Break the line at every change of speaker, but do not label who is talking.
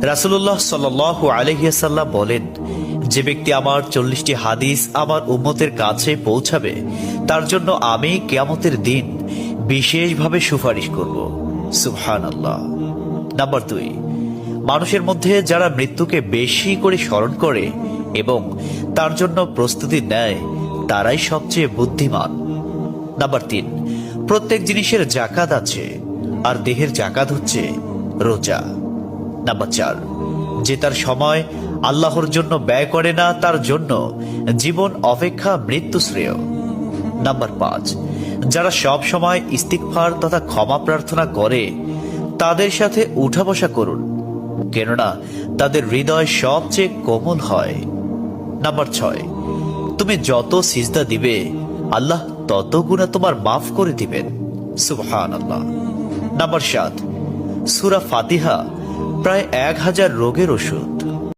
রাসূলুল্লাহ সাল্লাল্লাহু আলাইহি ওয়াসাল্লাম বলেন, যে ব্যক্তি আমার 40টি হাদিস আমার উম্মতের কাছে পৌঁছাবে তার জন্য আমি কিয়ামতের দিন বিশেষভাবে সুপারিশ করব। সুবহানাল্লাহ। নাম্বার 2, মানুষের মধ্যে যারা মৃত্যুকে বেশি করে স্মরণ করে এবং তার জন্য প্রস্তুতি নেয় তারাই সবচেয়ে বুদ্ধিমান। নাম্বার 3, প্রত্যেক জিনিসের জাকাত আছে, আর দেহের জাকাত হচ্ছে রোজা। নাম্বার 4, যে তার সময় আল্লাহর জন্য ব্যয় করে না তার জন্য জীবন অপেক্ষা মৃত্যু শ্রেয়। নাম্বার 5, যারা সব সময় ইস্তিগফার তথা ক্ষমা প্রার্থনা করে তাদের সাথে উঠা বসা করুন, কেননা তাদের হৃদয় সবচেয়ে কোমল হয়। নাম্বার 6, তুমি যত সিজদা দিবে আল্লাহ তত গুণা তোমার মাফ করে দিবেন। সুবহানাল্লাহ। নাম্বার 7, সূরা ফাতিহা প্রায় 1000 রোগের ওষুধ।